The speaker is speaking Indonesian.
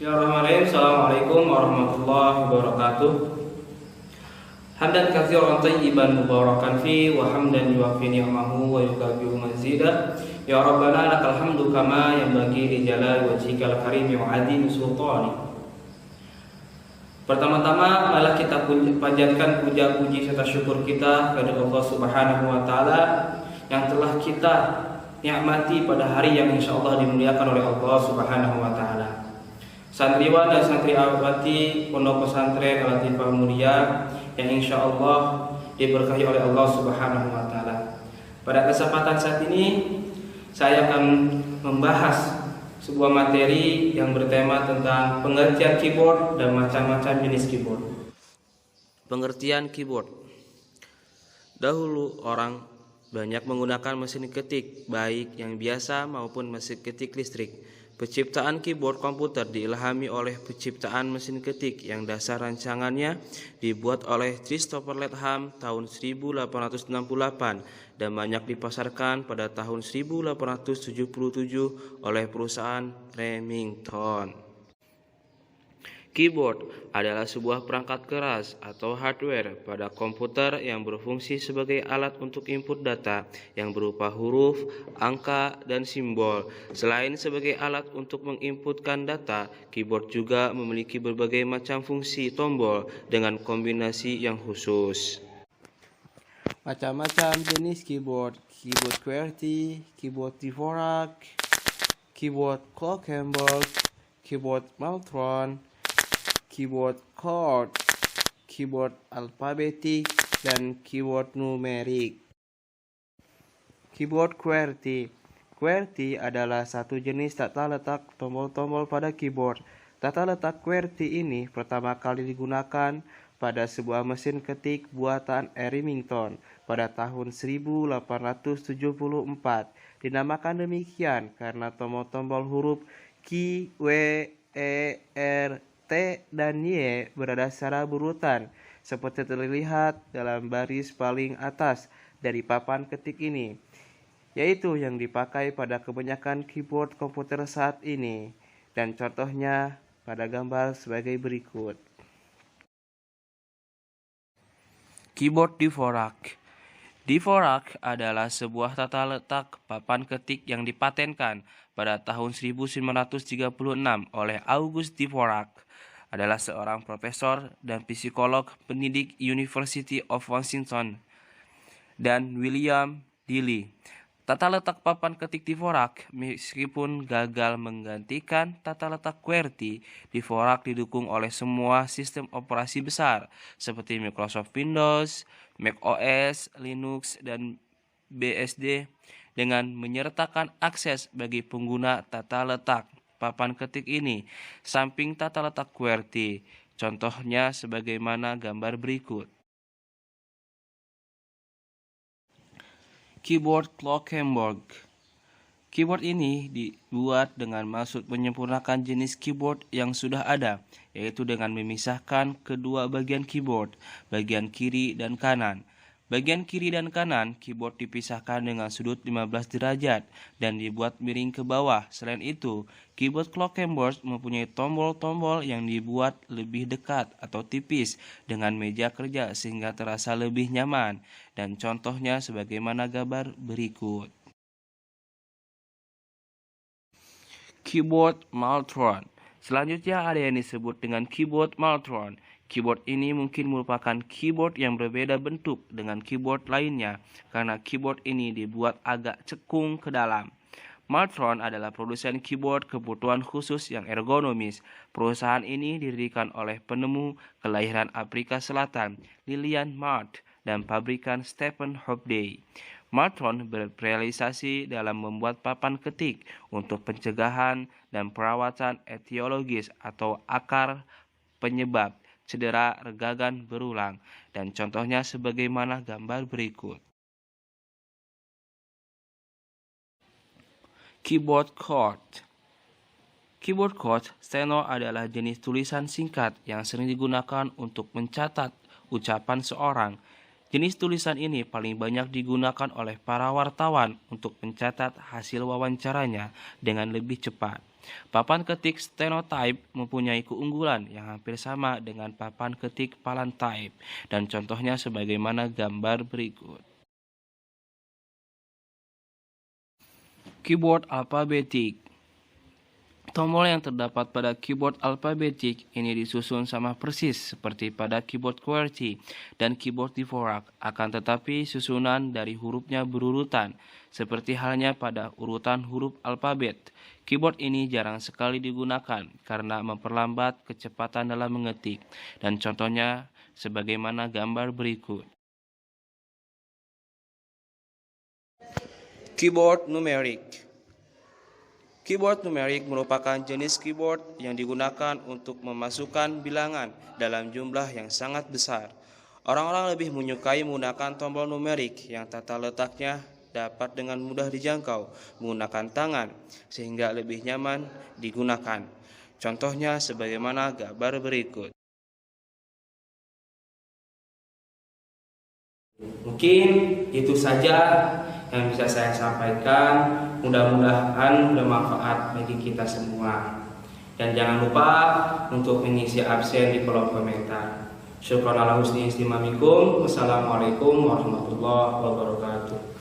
Bismillahirrahmanirrahim. Assalamualaikum warahmatullahi wabarakatuh. Hamdan katsiran thayyiban mubarakan fi wa hamdan yuwaffi ni'amahu wa yukafi'u mazida. Ya Rabbana lakal hamdu kama yanbaghi li jalali wajhikal karim wa 'azimi sultani. Pertama-tama malah kita panjatkan puja-puji serta syukur kita kepada Allah Subhanahu wa taala yang telah kita nikmati pada hari yang insyaallah dimuliakan oleh Allah Subhanahu wa taala. Santriwan dan santriwati Pondok Pesantren Al-Latifah Mulia yang insyaallah diberkahi oleh Allah Subhanahu wa taala. Pada kesempatan saat ini saya akan membahas sebuah materi yang bertema tentang pengertian keyboard dan macam-macam jenis keyboard. Pengertian keyboard. Dahulu orang banyak menggunakan mesin ketik, baik yang biasa maupun mesin ketik listrik. Penciptaan keyboard komputer diilhami oleh penciptaan mesin ketik yang dasar rancangannya dibuat oleh Christopher Latham tahun 1868 dan banyak dipasarkan pada tahun 1877 oleh perusahaan Remington. Keyboard adalah sebuah perangkat keras atau hardware pada komputer yang berfungsi sebagai alat untuk input data yang berupa huruf, angka, dan simbol. Selain sebagai alat untuk menginputkan data, keyboard juga memiliki berbagai macam fungsi tombol dengan kombinasi yang khusus. Macam-macam jenis keyboard: keyboard QWERTY, keyboard Dvorak, keyboard Clockhenberg, keyboard Maltron, keyboard chord, keyboard alfabetik, dan keyboard numerik. Keyboard QWERTY. QWERTY adalah satu jenis tata letak tombol-tombol pada keyboard. Tata letak QWERTY ini pertama kali digunakan pada sebuah mesin ketik buatan Remington pada tahun 1874. Dinamakan demikian karena tombol-tombol huruf Q, W, E, R, T, dan Y berada secara berurutan seperti terlihat dalam baris paling atas dari papan ketik ini, yaitu yang dipakai pada kebanyakan keyboard komputer saat ini, dan contohnya pada gambar sebagai berikut. Keyboard Dvorak. Dvorak adalah sebuah tata letak papan ketik yang dipatenkan pada tahun 1936 oleh August Dvorak. Adalah seorang profesor dan psikolog pendidik University of Washington, dan William Dilly. Tata letak papan ketik Dvorak meskipun gagal menggantikan tata letak QWERTY, Dvorak didukung oleh semua sistem operasi besar seperti Microsoft Windows, Mac OS, Linux, dan BSD dengan menyertakan akses bagi pengguna tata letak papan ketik ini samping tata letak QWERTY. Contohnya sebagaimana gambar berikut. Keyboard Clockhenberg. Keyboard ini dibuat dengan maksud menyempurnakan jenis keyboard yang sudah ada, yaitu dengan memisahkan kedua bagian keyboard, bagian kiri dan kanan. Bagian kiri dan kanan keyboard dipisahkan dengan sudut 15 derajat dan dibuat miring ke bawah. Selain itu, keyboard Clockhenberg mempunyai tombol-tombol yang dibuat lebih dekat atau tipis dengan meja kerja sehingga terasa lebih nyaman. Dan contohnya sebagaimana gambar berikut. Keyboard Maltron. Selanjutnya ada yang disebut dengan keyboard Maltron. Keyboard ini mungkin merupakan keyboard yang berbeda bentuk dengan keyboard lainnya karena keyboard ini dibuat agak cekung ke dalam. Maltron adalah produsen keyboard kebutuhan khusus yang ergonomis. Perusahaan ini didirikan oleh penemu kelahiran Afrika Selatan, Lillian Mart, dan pabrikan Stephen Hobday. Maltron berrealisasi dalam membuat papan ketik untuk pencegahan dan perawatan etiologis atau akar penyebab cedera regagan berulang, dan contohnya sebagaimana gambar berikut. Keyboard chord. Keyboard chord steno adalah jenis tulisan singkat yang sering digunakan untuk mencatat ucapan seorang. Jenis tulisan ini paling banyak digunakan oleh para wartawan untuk mencatat hasil wawancaranya dengan lebih cepat. Papan ketik stenotype mempunyai keunggulan yang hampir sama dengan papan ketik palantype, dan contohnya sebagaimana gambar berikut. Keyboard alfabetik. Tombol yang terdapat pada keyboard alfabetik ini disusun sama persis seperti pada keyboard QWERTY dan keyboard Dvorak, akan tetapi susunan dari hurufnya berurutan, seperti halnya pada urutan huruf alfabet. Keyboard ini jarang sekali digunakan karena memperlambat kecepatan dalam mengetik, dan contohnya sebagaimana gambar berikut. Keyboard numerik. Keyboard numerik merupakan jenis keyboard yang digunakan untuk memasukkan bilangan dalam jumlah yang sangat besar. Orang-orang lebih menyukai menggunakan tombol numerik yang tata letaknya dapat dengan mudah dijangkau menggunakan tangan, sehingga lebih nyaman digunakan. Contohnya sebagaimana gambar berikut. Mungkin itu saja yang bisa saya sampaikan. Mudah-mudahan bermanfaat bagi kita semua. Dan jangan lupa untuk mengisi absen di kolom komentar. Syukran ala husni istimamikum. Wassalamualaikum warahmatullahi wabarakatuh.